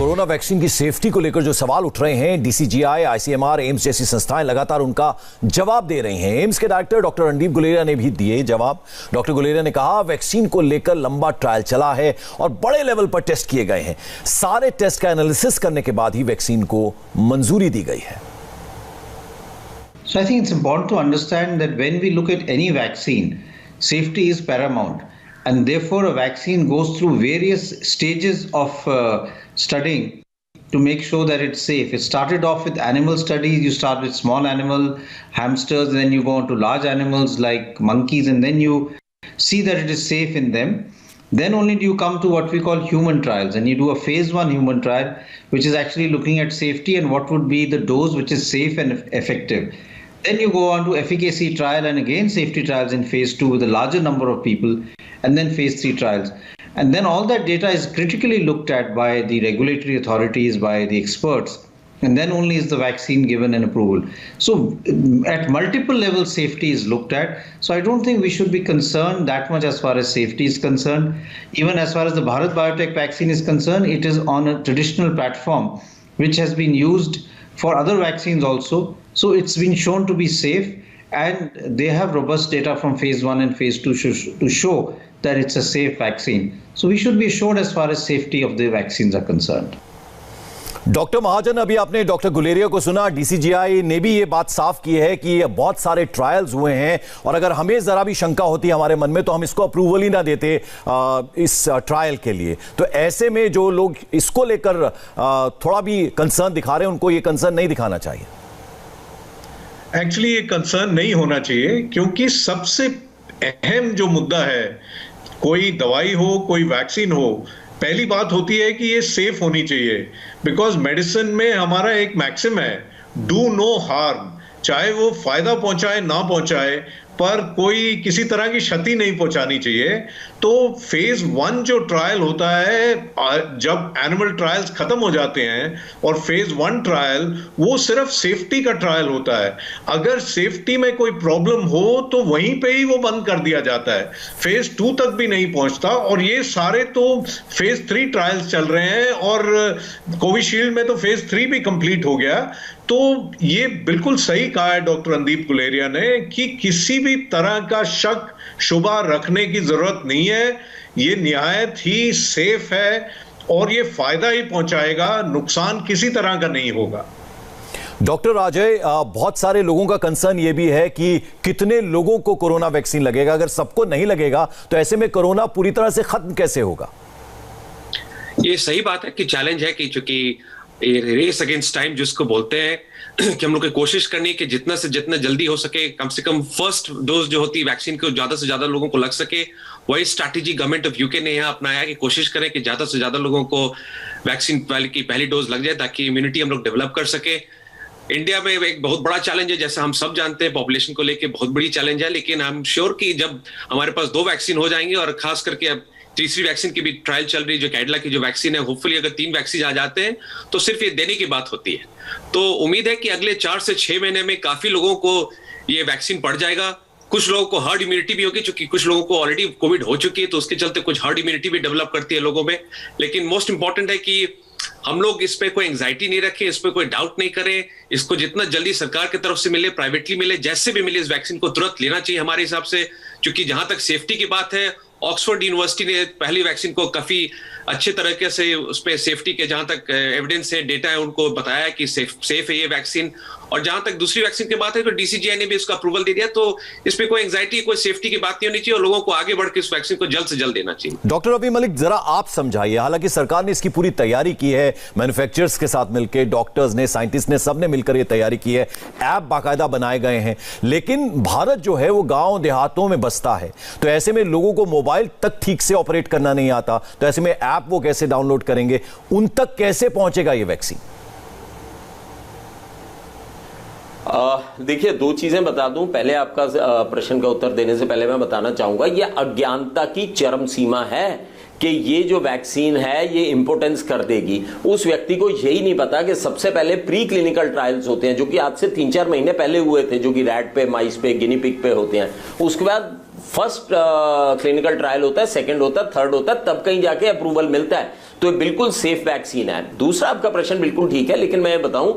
Corona vaccine की safety को लेकर जो सवाल उठ रहे हैं, डीसीजीआई, आईसीएमआर, एम्स जैसी संस्थाएं लगातार उनका जवाब दे रही हैं। एम्स के डायरेक्टर डॉक्टर रणदीप गुलेरिया ने भी दिए जवाब। डॉक्टर गुलेरिया ने कहा, वैक्सीन को लेकर लंबा ट्रायल चला है और बड़े लेवल पर टेस्ट किए गए हैं। सारे टेस्ट का एनालिसिस करने के बाद ही वैक्सीन को मंजूरी दी गई है। So I think it's important to understand that when we look at any vaccine, safety is paramount. And therefore, a vaccine goes through various stages of studying to make sure that it's safe. It started off with animal studies. You start with small animal, hamsters, and then you go on to large animals like monkeys, and then you see that it is safe in them. Then only do you come to what we call human trials, and you do a phase 1 human trial, which is actually looking at safety and what would be the dose which is safe and effective. Then you go on to efficacy trial and again safety trials in phase 2 with a larger number of people, and then phase 3 trials. And then all that data is critically looked at by the regulatory authorities, by the experts, and then only is the vaccine given an approval. So at multiple levels safety is looked at. So I don't think we should be concerned that much as far as safety is concerned. Even as far as the Bharat Biotech vaccine is concerned, it is on a traditional platform which has been used for other vaccines also. So it's been shown to be safe, and they have robust data from phase 1 and phase 2 to show that it's a safe vaccine. So we should be assured as far as safety of the vaccines are concerned. Doctor Mahajan, अभी आपने doctor Guleria को सुना। DCGI ने भी ये बात साफ की है कि बहुत सारे ट्रायल्स हुए हैं और अगर हमें जरा भी शंका होती है हमारे मन में तो हम इसको अप्रूवल ही ना देते इस ट्रायल के लिए। तो ऐसे में जो लोग इसको लेकर थोड़ा भी कंसर्न दिखा रहे हैं, उनको ये कंसर्न नहीं दिखाना चाहिए। एक्चुअली ये कंसर्न नहीं होना चाहिए, क्योंकि सबसे अहम जो मुद्दा है, कोई दवाई हो, कोई वैक्सीन हो, पहली बात होती है कि ये सेफ होनी चाहिए। बिकॉज मेडिसिन में हमारा एक मैक्सिम है, डू नो हार्म। चाहे वो फायदा पहुंचाए ना पहुंचाए, पर कोई किसी तरह की क्षति नहीं पहुंचानी चाहिए। तो फेज 1 जो ट्रायल होता है, जब एनिमल ट्रायल्स खत्म हो जाते हैं, और फेज 1 ट्रायल वो सिर्फ सेफ्टी का ट्रायल होता है। अगर सेफ्टी में कोई प्रॉब्लम हो तो वहीं पे ही वो बंद कर दिया जाता है, फेज 2 तक भी नहीं पहुंचता। और ये सारे तो फेज 3 ट्रायल्स चल रहे हैं, और कोविशील्ड में तो फेज 3 भी कंप्लीट हो गया। तो ये बिल्कुल सही कहा है डॉक्टर रणदीप गुलेरिया ने कि किसी भी तरह का शक शुबा रखने की जरूरत नहीं है। ये निहायत ही सेफ है और ये फायदा ही पहुंचाएगा, नुकसान किसी तरह का नहीं होगा। डॉक्टर अजय, बहुत सारे लोगों का कंसर्न ये भी है कि कितने लोगों को कोरोना वैक्सीन लगेगा। अगर सबको नहीं लगेगा तो ऐसे में कोरोना पूरी तरह से खत्म कैसे होगा? ये सही बात है कि चैलेंज है कि चूंकि रेस अगेंस्ट टाइम जिसको बोलते हैं कि हम लोग की कोशिश करनी है कि जितना से जितना जल्दी हो सके, कम से कम फर्स्ट डोज जो होती है वैक्सीन को ज्यादा से ज्यादा लोगों को लग सके। वही स्ट्रैटेजी गवर्नमेंट ऑफ यूके ने यहाँ अपनाया कि कोशिश करें कि ज्यादा से ज्यादा लोगों को वैक्सीन की पहली डोज लग जाए ताकि इम्यूनिटी हम लोग डेवलप कर सके। इंडिया में एक बहुत बड़ा चैलेंज है, जैसे हम सब जानते हैं, पॉपुलेशन को लेके बहुत बड़ी चैलेंज है। लेकिन आई एम श्योर कि जब हमारे पास 2 वैक्सीन हो जाएंगे, और खास करके अब तीसरी वैक्सीन की भी ट्रायल चल रही है, जो कैडिला की जो वैक्सीन है, होपफुली अगर 3 वैक्सीन आ जाते हैं तो सिर्फ ये देने की बात होती है। तो उम्मीद है कि अगले 4 से 6 महीने में काफी लोगों को ये वैक्सीन पड़ जाएगा। कुछ लोगों को हर्ड इम्यूनिटी भी होगी, क्योंकि कुछ लोगों को ऑलरेडी कोविड हो चुकी है, तो उसके चलते कुछ हर्ड इम्यूनिटी भी डेवलप करती है लोगों में। लेकिन मोस्ट इंपॉर्टेंट है कि हम लोग इस पे कोई एंग्जाइटी नहीं रखें, इस पे कोई डाउट नहीं करें। इसको जितना जल्दी सरकार की तरफ से मिले, प्राइवेटली मिले, जैसे भी मिले, इस वैक्सीन को तुरंत लेना चाहिए हमारे हिसाब से। क्योंकि जहां तक सेफ्टी की बात है, ऑक्सफोर्ड यूनिवर्सिटी ने पहली वैक्सीन को काफी अच्छे तरीके से उस पे सेफ्टी के जहां तक एविडेंस है, डेटा है, उनको बताया कि सेफ है ये वैक्सीन। और जहां तक दूसरी वैक्सीन की बात है तो डीसीजीआई ने भी इसका अप्रूवल दे दिया। तो इस पे कोई एंग्जाइटी, कोई सेफ्टी की बात नहीं होनी चाहिए, और लोगों को आगे बढ़ के इस वैक्सीन को जल्द से जल्द देना चाहिए। डॉक्टर रवि मलिक, जरा आप समझाइए। हालांकि सरकार ने इसकी पूरी तैयारी की है, मैन्युफैक्चरर्स के साथ मिलकर, डॉक्टर्स ने, साइंटिस्ट ने, सबने मिलकर यह तैयारी की है, ऐप बाकायदा बनाए गए हैं। लेकिन भारत जो है वो गांव देहातों में बसता है, तो ऐसे में लोगों को मोबाइल तक ठीक से ऑपरेट करना नहीं आता, तो ऐसे में ऐप वो कैसे डाउनलोड करेंगे? उन तक कैसे पहुंचेगा ये वैक्सीन? देखिए, 2 चीजें बता दूं। पहले आपका प्रश्न का उत्तर देने से पहले मैं बताना चाहूंगा, यह अज्ञानता की चरम सीमा है कि ये जो वैक्सीन है ये इंपोर्टेंस कर देगी। उस व्यक्ति को यही नहीं पता कि सबसे पहले प्री क्लिनिकल ट्रायल्स होते हैं, जो कि आज से 3-4 महीने पहले हुए थे, जो कि रैट पे, माइस पे, गिनी पिग पे होते हैं। उसके बाद फर्स्ट क्लिनिकल ट्रायल होता है, सेकंड होता है, थर्ड होता है, तब कहीं जाके अप्रूवल मिलता है। तो ये बिल्कुल सेफ वैक्सीन है। दूसरा आपका प्रश्न बिल्कुल ठीक है, लेकिन मैं बताऊं,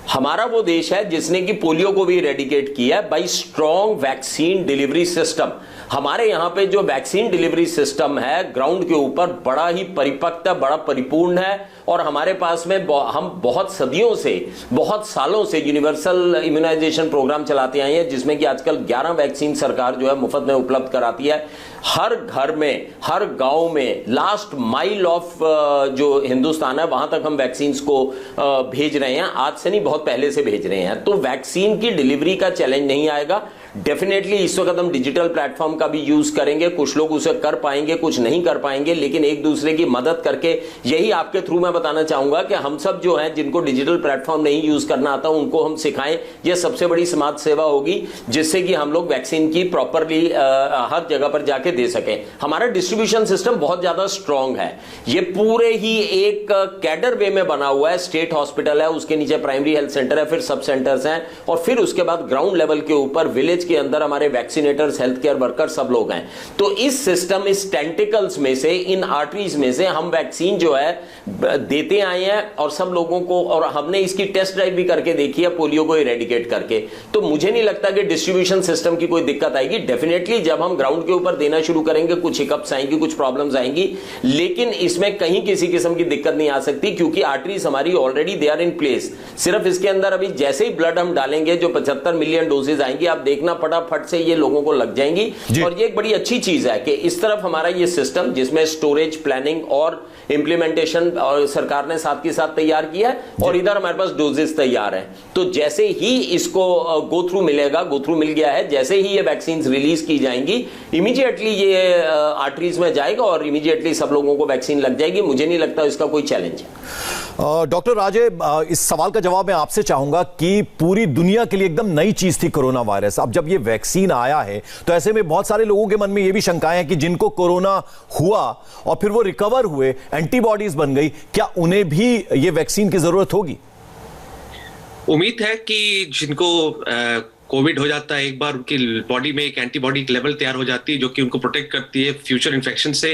हमारा वो देश है जिसने कि पोलियो को भी इरेडिकेट किया है by strong vaccine delivery system. हमारे यहां पे जो वैक्सीन डिलीवरी सिस्टम है ग्राउंड के ऊपर बड़ा ही परिपक्व है, बड़ा परिपूर्ण है, और हमारे पास में हम बहुत सदियों से, बहुत सालों से यूनिवर्सल इम्यूनाइजेशन प्रोग्राम चलाते आए हैं, जिसमें कि आजकल 11 वैक्सीन सरकार जो है मुफ्त में उपलब्ध कराती है। हर घर में, हर गांव में, लास्ट माइल ऑफ जो हिंदुस्तान है वहां तक हम वैक्सीन को भेज रहे हैं। आज से नहीं, बहुत पहले से भेज रहे हैं। तो वैक्सीन की डिलीवरी का चैलेंज नहीं आएगा। डेफिनेटली इस वक्त हम डिजिटल प्लेटफॉर्म का भी यूज करेंगे, कुछ लोग उसे कर पाएंगे, कुछ नहीं कर पाएंगे, लेकिन एक दूसरे की मदद करके, यही आपके थ्रू मैं बताना चाहूंगा कि हम सब जो हैं जिनको डिजिटल प्लेटफॉर्म नहीं यूज करना आता उनको हम सिखाएं। यह सबसे बड़ी समाज सेवा होगी, जिससे कि हम लोग वैक्सीन की प्रॉपरली हर जगह पर जाके दे सकें। हमारा डिस्ट्रीब्यूशन सिस्टम बहुत ज्यादा स्ट्रांग है। ये पूरे ही एक कैडर वे में बना हुआ है। स्टेट हॉस्पिटल है, उसके नीचे प्राइमरी हेल्थ सेंटर है, फिर सब सेंटर्स हैं, और फिर उसके बाद ग्राउंड लेवल के ऊपर विलेज के अंदर हमारे वैक्सीनेटर्स, हेल्थ केयर वर्कर सब लोग हैं। तो इस सिस्टम, इस टेंटिकल्स में से, इन आर्टरीज में से हम वैक्सीन जो है देते आए हैं, और सब लोगों को, और हमने इसकी टेस्ट ड्राइव भी करके देखी है पोलियो को इरेडिकेट करके। तो मुझे नहीं लगता कि डिस्ट्रीब्यूशन सिस्टम की कोई दिक्कत आएगी। डेफिनेटली जब हम ग्राउंड के ऊपर देना शुरू करेंगे कुछ हिकअप्स आएंगी, कुछ प्रॉब्लम्स आएंगी, लेकिन इसमें कहीं किसी किस्म की दिक्कत नहीं आ सकती, क्योंकि आर्टरीज हमारी already they are in place. सिर्फ इसके अंदर अभी जैसे ही ब्लड हम डालेंगे, जो 75 मिलियन डोजेज आएंगी, आप देखना फटाफट से ये लोगों को लग जाएंगी। और ये एक बड़ी अच्छी चीज है कि इस तरफ हमारा ये सिस्टम, जिसमें स्टोरेज, प्लानिंग और इंप्लीमेंटेशन और सरकार ने साथ के साथ तैयार किया है, और इधर हमारे पास डोजेस तैयार हैं। तो जैसे ही इसको गो थ्रू मिलेगा, गो थ्रू मिल गया है, जैसे ही ये वैक्सीन रिलीज की जाएंगी, इमीडिएटली ये आर्टरीज में जाएगा और इमीडिएटली सब लोगों को वैक्सीन लग जाएगी। मुझे नहीं लगता इसका कोई चैलेंज है। डॉक्टर राजे, इस सवाल का जवाब मैं आपसे चाहूंगा कि पूरी दुनिया के लिए एकदम नई चीज थी कोरोना वायरस। अब जब ये वैक्सीन आया है तो ऐसे में बहुत सारे लोगों के मन में ये भी शंकाएं हैं कि जिनको कोरोना हुआ और फिर वो रिकवर हुए, एंटीबॉडीज बन गई, क्या उन्हें भी ये वैक्सीन की जरूरत होगी? उम्मीद है कि जिनको कोविड हो जाता है एक बार, उनकी बॉडी में एक एंटीबॉडी लेवल तैयार हो जाती है जो कि उनको प्रोटेक्ट करती है फ्यूचर इन्फेक्शन से।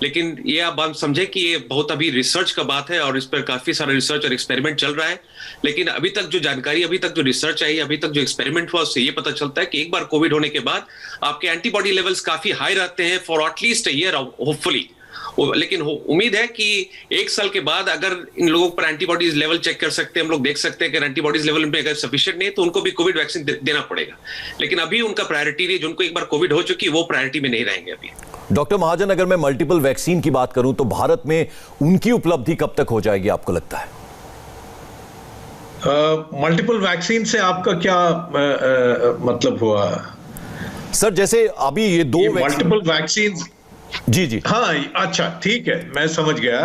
लेकिन ये आप बात समझे कि ये बहुत अभी रिसर्च का बात है और इस पर काफी सारा रिसर्च और एक्सपेरिमेंट चल रहा है। लेकिन अभी तक जो जानकारी, अभी तक जो रिसर्च आई, अभी तक जो एक्सपेरिमेंट हुआ, उससे ये पता चलता है कि एक बार कोविड होने के बाद आपके एंटीबॉडी लेवल्स काफी हाई रहते हैं for at least a year hopefully. लेकिन उम्मीद है कि एक साल के बाद अगर इन लोगों पर एंटीबॉडीज लेवल चेक कर सकते हैं, हम लोग देख सकते हैं कि एंटीबॉडीज लेवल में अगर सफिशिएंट नहीं है तो उनको भी कोविड वैक्सीन देना पड़ेगा। लेकिन अभी उनका प्रायोरिटी नहीं, जिनको एक बार कोविड हो चुकी वो प्रायोरिटी में नहीं रहेंगे अभी। डॉक्टर महाजन, अगर मैं मल्टीपल वैक्सीन की बात करूं तो भारत में उनकी उपलब्धि कब तक हो जाएगी आपको लगता है? मल्टीपल वैक्सीन से आपका क्या मतलब हुआ? सर, जैसे अभी ये दो मल्टीपल वैक्सीन, जी हाँ, अच्छा ठीक है, मैं समझ गया।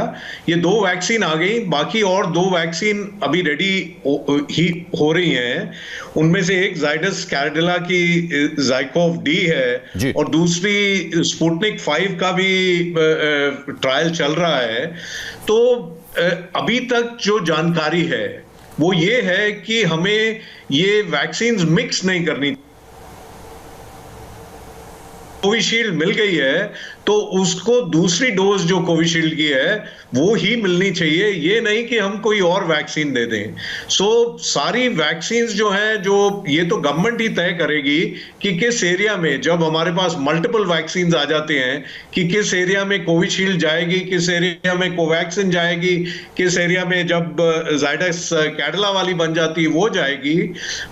ये 2 वैक्सीन आ गई, बाकी और 2 वैक्सीन अभी रेडी हो रही हैं। उनमें से एक जाइडस कैडिला की ज़ाइकोव डी है और दूसरी स्पुतनिक 5 का भी ट्रायल चल रहा है। तो अभी तक जो जानकारी है वो ये है कि हमें ये वैक्सीन मिक्स नहीं करनी। कोविशील्ड मिल गई है तो उसको दूसरी डोज जो कोविशील्ड की है वो ही मिलनी चाहिए, ये नहीं कि हम कोई और वैक्सीन दे दें। सारी वैक्सीन जो है, जो ये तो गवर्नमेंट ही तय करेगी कि किस एरिया में, जब हमारे पास मल्टीपल वैक्सीन आ जाते हैं, कि किस एरिया में कोविशील्ड जाएगी, किस एरिया में कोवैक्सिन जाएगी, किस एरिया में जब जाइडस कैडिला वाली बन जाती है वो जाएगी।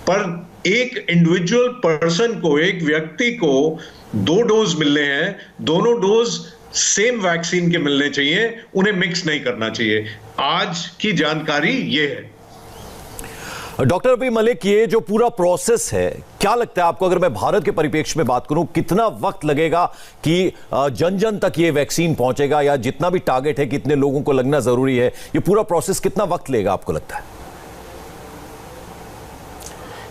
पर एक इंडिविजुअल पर्सन को, एक व्यक्ति को 2 डोज मिलने हैं, दोनों डोज सेम वैक्सीन के मिलने चाहिए, उन्हें मिक्स नहीं करना चाहिए। आज की जानकारी ये है। डॉक्टर अभी मलिक, ये जो पूरा प्रोसेस है, क्या लगता है आपको, अगर मैं भारत के परिप्रेक्ष्य में बात करूं, कितना वक्त लगेगा कि जन जन तक ये वैक्सीन पहुंचेगा, या जितना भी टारगेट है कितने लोगों को लगना जरूरी है, ये पूरा प्रोसेस कितना वक्त लेगा आपको लगता है?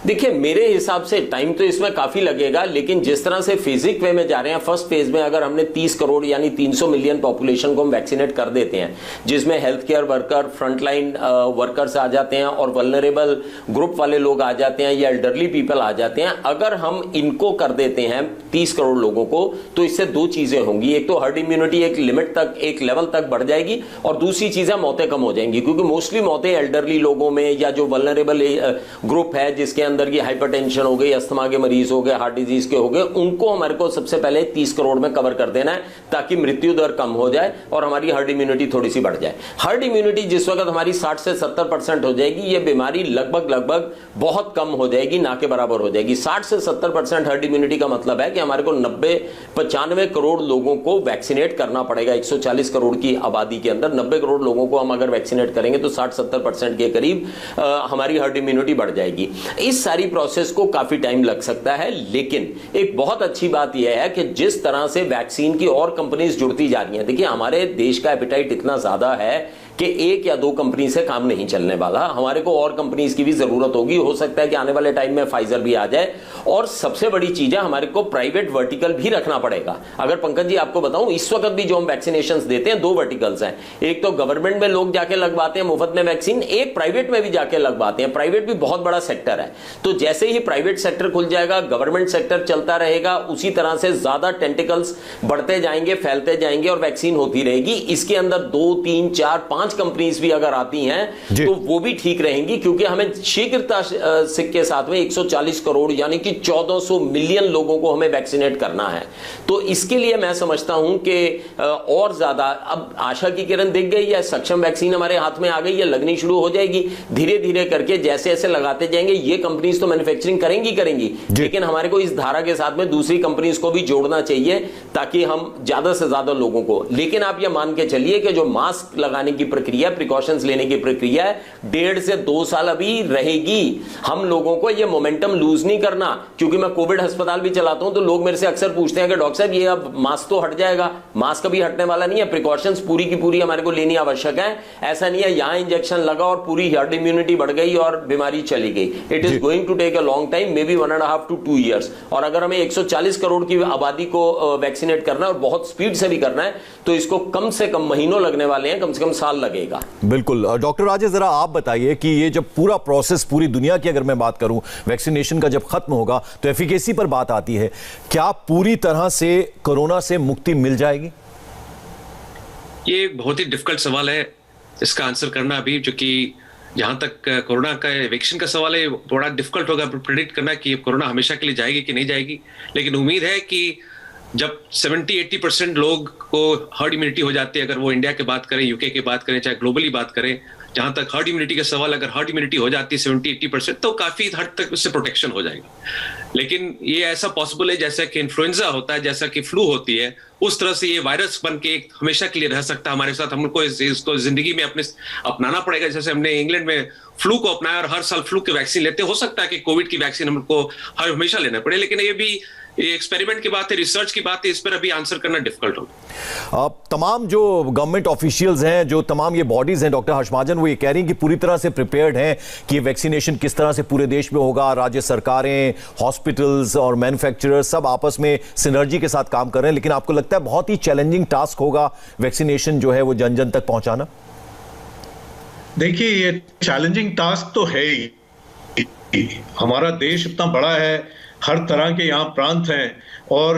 देखिए मेरे हिसाब से टाइम तो इसमें काफी लगेगा, लेकिन जिस तरह से फिजिक वे में जा रहे हैं, फर्स्ट फेज में अगर हमने 30 करोड़ यानी 300 मिलियन पॉपुलेशन को हम वैक्सीनेट कर देते हैं, जिसमें health care worker, frontline workers आ जाते हैं और वल्नरेबल ग्रुप वाले लोग आ जाते हैं या एल्डरली पीपल आ जाते हैं, अगर हम इनको कर देते हैं 30 करोड़ लोगों को, तो इससे दो चीजें होंगी। एक तो हर्ड इम्यूनिटी एक लिमिट तक, एक लेवल तक बढ़ जाएगी, और दूसरी चीज है मौतें कम हो जाएंगी, क्योंकि मोस्टली मौतें एल्डरली लोगों में या जो वल्नरेबल ग्रुप है जिसके अंदर की हाइपरटेंशन हो गई, अस्थमा के मरीज हो गए, हार्ट डिजीज के हो गए, उनको हमारे को सबसे पहले 30 करोड़ में कवर कर देना है ताकि मृत्यु दर कम हो जाए और हमारी हर्ड इम्यूनिटी थोड़ी सी बढ़ जाए। हर्ड इम्यूनिटी जिस वक्त हमारी 60 से 70% हो जाएगी, ये बीमारी लगभग बहुत कम हो जाएगी, ना के बराबर हो जाएगी। 60 से 70% हर्ड इम्यूनिटी का मतलब है कि हमारे को 95 करोड़ लोगों को वैक्सीनेट करना पड़ेगा। 140 करोड़ की आबादी के अंदर 90 करोड़ लोगों को हम अगर वैक्सीनेट करेंगे तो 60-70% के करीब हमारी हर्ड इम्यूनिटी बढ़ जाएगी। इस सारी प्रोसेस को काफी टाइम लग सकता है, लेकिन एक बहुत अच्छी बात यह है कि जिस तरह से वैक्सीन की और कंपनीज जुड़ती जा रही हैं, देखिए हमारे देश का एपिटाइट इतना ज्यादा है कि एक या दो कंपनी से काम नहीं चलने वाला, हमारे को और कंपनीज की भी जरूरत होगी। हो सकता है कि आने वाले टाइम में फाइजर भी आ जाए, और सबसे बड़ी चीज है हमारे को प्राइवेट वर्टिकल भी रखना पड़ेगा। अगर पंकज जी आपको बताऊं, इस वक्त भी जो हम वैक्सीनेशंस देते हैं, दो वर्टिकल्स हैं। एक तो गवर्नमेंट में लोग जाके लगवाते हैं मुफ्त में वैक्सीन, एक प्राइवेट में भी जाके लगवाते हैं। प्राइवेट भी बहुत बड़ा सेक्टर है, तो जैसे ही प्राइवेट सेक्टर खुल जाएगा, गवर्नमेंट सेक्टर चलता रहेगा, उसी तरह से ज्यादा टेंटिकल्स बढ़ते जाएंगे, फैलते जाएंगे और वैक्सीन होती रहेगी। इसके अंदर 2, 3, 4, 5 कंपनीज भी अगर आती हैं तो वो भी ठीक रहेंगी, क्योंकि हमें शीघ्रता के साथ में 140 करोड़ यानी कि 1400 मिलियन लोगों को हमें वैक्सीनेट करना है। तो इसके लिए मैं समझता हूं कि और ज्यादा अब आशा की किरण दिख गई है, सक्षम वैक्सीन हमारे हाथ में आ गई है, लगनी शुरू हो जाएगी। धीरे धीरे करके जैसे जैसे लगाते जाएंगे, ये कंपनीज तो मैन्युफैक्चरिंग करेंगी, लेकिन हमारे को इस धारा के साथ में दूसरी कंपनीज को भी जोड़ना चाहिए ताकि हम ज्यादा से ज्यादा लोगों को। लेकिन आप ये मान के चलिए कि जो मास्क लगाने की प्रक्रिया, प्रिकॉशंस लेने की प्रक्रिया है, 1.5 से 2 साल अभी रहेगी। हम लोगों को ये मोमेंटम लूज नहीं करना, क्योंकि मैं कोविड अस्पताल भी चलाता हूं तो लोग मेरे से अक्सर पूछते हैं कि डॉक्टर साहब ये अब मास्क तो हट जाएगा। मास्क कभी हटने वाला नहीं है, प्रिकॉशंस पूरी की पूरी हमारे को लेनी आवश्यक है। ऐसा नहीं है यहां इंजेक्शन लगा और पूरी हर्ड इम्यूनिटी बढ़ गई और बीमारी चली गई। It is going to take a long time, may be 1.5 to 2 years। और अगर हमें 140 करोड़ की आबादी को वैक्सीनेट करना है और बहुत स्पीड से भी करना है, तो इसको कम से कम महीनों लगने वाले हैं, कम से कम साल लगेगा। बिल्कुल। डॉक्टर राजेश, जरा आप बताइए कि ये जब पूरा प्रोसेस पूरी दुनिया की अगर मैं बात करूं वैक्सीनेशन का जब खत्म होगा तो एफिकेसी पर बात आती है, क्या पूरी तरह से कोरोना से मुक्ति मिल जाएगी? ये एक बहुत ही डिफिकल्ट सवाल है इसका आंसर करना अभी, क्योंकि जहां तक कोरोना का वैक्सीन का सवाल है, बड़ा डिफिकल्ट होगा प्रेडिक्ट करना कि कोरोना हमेशा के लिए जाएगी कि नहीं जाएगी। लेकिन उम्मीद है कि जब 70-80% लोग को हर्ड इम्यूनिटी हो जाती है, अगर वो इंडिया की बात करें, यूके की बात करें, चाहे ग्लोबली बात करें, जहां तक हर्ड इम्यूनिटी का सवाल, अगर हर्ड इम्यूनिटी हो जाती है 70-80%, तो काफी हद तक उससे प्रोटेक्शन हो जाएगा। लेकिन ये ऐसा पॉसिबल है जैसा कि इन्फ्लुएंजा होता है, जैसा कि फ्लू होती है, उस तरह से ये वायरस बन के हमेशा के लिए रह सकता है हमारे साथ। हमको इसको जिंदगी में अपनाना पड़ेगा। जैसे हमने इंग्लैंड में फ्लू को अपनाया और हर साल फ्लू की वैक्सीन लेते, हो सकता है कि कोविड की वैक्सीन हमको हमेशा लेना पड़े, लेकिन ये भी एक्सपेरिमेंट की बात है, रिसर्च की बात है, इस पर अभी आंसर करना डिफिकल्ट होगा। तमाम जो गवर्नमेंट ऑफिशियल्स हैं, जो तमाम ये बॉडीज हैं, डॉक्टर हर्ष महाजन, वो ये कह रही हैं कि पूरी तरह से प्रिपेयर्ड हैं कि वैक्सीनेशन किस तरह से पूरे देश में होगा। राज्य सरकारें, हॉस्पिटल्स और मैन्युफैक्चरर्स सब आपस में सिनर्जी के साथ काम कर रहे हैं। लेकिन आपको लगता है बहुत ही चैलेंजिंग टास्क होगा वैक्सीनेशन जो है वो जन जन तक पहुंचाना? देखिए, ये चैलेंजिंग टास्क तो है ही। हमारा देश इतना बड़ा है, हर तरह के यहाँ प्रांत हैं और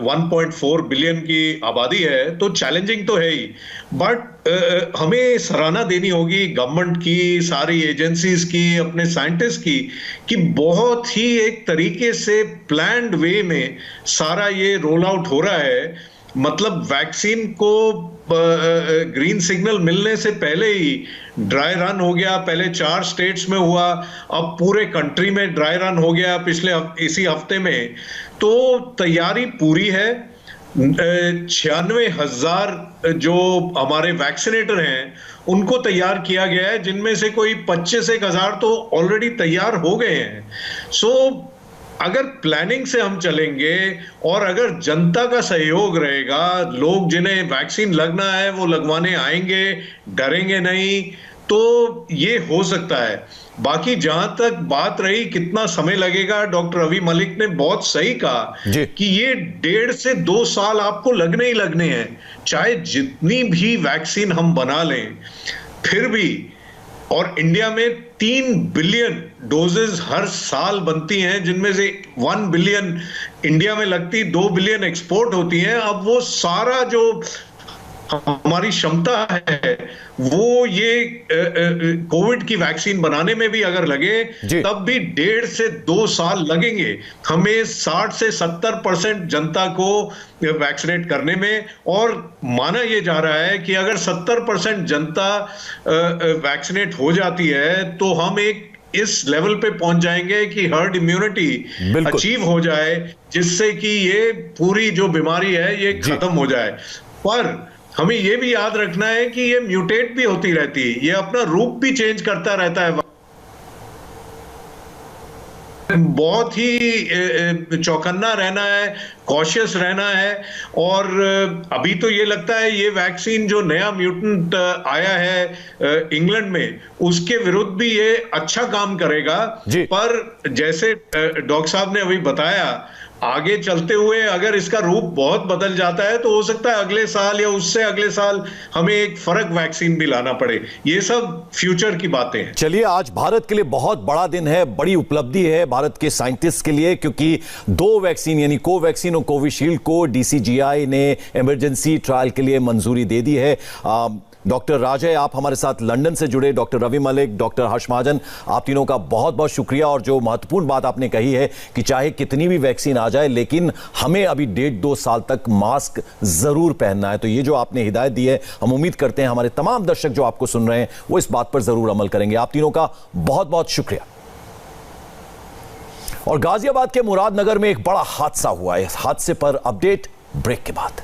1.4 बिलियन की आबादी है, तो चैलेंजिंग तो है ही। बट हमें सराहना देनी होगी गवर्नमेंट की, सारी एजेंसीज की, अपने साइंटिस्ट की, कि बहुत ही एक तरीके से प्लान्ड वे में सारा ये रोल आउट हो रहा है। मतलब वैक्सीन को ग्रीन सिग्नल मिलने से पहले ही ड्राई रन हो गया। पहले 4 स्टेट्स में हुआ, अब पूरे कंट्री में ड्राई रन हो गया इसी हफ्ते में। तो तैयारी पूरी है। 96,000 जो हमारे वैक्सीनेटर हैं उनको तैयार किया गया है, जिनमें से कोई 25,000 तो ऑलरेडी तैयार हो गए हैं। सो अगर प्लानिंग से हम चलेंगे और अगर जनता का सहयोग रहेगा, लोग जिन्हें वैक्सीन लगना है वो लगवाने आएंगे, डरेंगे नहीं, तो ये हो सकता है। बाकी जहां तक बात रही कितना समय लगेगा, डॉक्टर रवि मलिक ने बहुत सही कहा कि ये 1.5 से 2 साल आपको लगने ही लगने हैं, चाहे जितनी भी वैक्सीन हम बना लें फिर भी। और इंडिया में 3 बिलियन डोजेस हर साल बनती हैं, जिनमें से 1 बिलियन इंडिया में लगती, 2 बिलियन एक्सपोर्ट होती हैं। अब वो सारा जो हमारी क्षमता है वो ये कोविड की वैक्सीन बनाने में भी अगर लगे तब भी 1.5 से 2 साल लगेंगे हमें 60 से 70% जनता को वैक्सीनेट करने में। और माना यह जा रहा है कि अगर 70% जनता वैक्सीनेट हो जाती है तो हम एक इस लेवल पे पहुंच जाएंगे कि हर्ड इम्यूनिटी अचीव हो जाए, जिससे कि ये पूरी जो बीमारी है ये खत्म हो जाए। पर हमें यह भी याद रखना है कि ये म्यूटेट भी होती रहती है, ये अपना रूप भी चेंज करता रहता है। बहुत ही चौकन्ना रहना है, कॉशियस रहना है। और अभी तो ये लगता है ये वैक्सीन जो नया म्यूटेंट आया है इंग्लैंड में, उसके विरुद्ध भी ये अच्छा काम करेगा। पर जैसे डॉक्टर साहब ने अभी बताया, आगे चलते हुए अगर इसका रूप बहुत बदल जाता है तो हो सकता है अगले साल या उससे अगले साल हमें एक फर्क वैक्सीन भी लाना पड़े। ये सब फ्यूचर की बातें हैं। चलिए, आज भारत के लिए बहुत बड़ा दिन है, बड़ी उपलब्धि है भारत के साइंटिस्ट के लिए, क्योंकि 2 वैक्सीन यानी कोवैक्सीन और कोविशील्ड को DCGI ने इमरजेंसी ट्रायल के लिए मंजूरी दे दी है। डॉक्टर राजय, आप हमारे साथ लंदन से जुड़े, डॉक्टर रवि मलिक, डॉक्टर हर्ष महाजन, आप तीनों का बहुत बहुत शुक्रिया। और जो महत्वपूर्ण बात आपने कही है कि चाहे कितनी भी वैक्सीन आ जाए लेकिन हमें अभी 1.5-2 साल तक मास्क जरूर पहनना है। तो ये जो आपने हिदायत दी है, हम उम्मीद करते हैं हमारे तमाम दर्शक जो आपको सुन रहे हैं वो इस बात पर जरूर अमल करेंगे। आप तीनों का बहुत बहुत शुक्रिया। और गाजियाबाद के मुरादनगर में एक बड़ा हादसा हुआ है। इस हादसे पर अपडेट ब्रेक के बाद।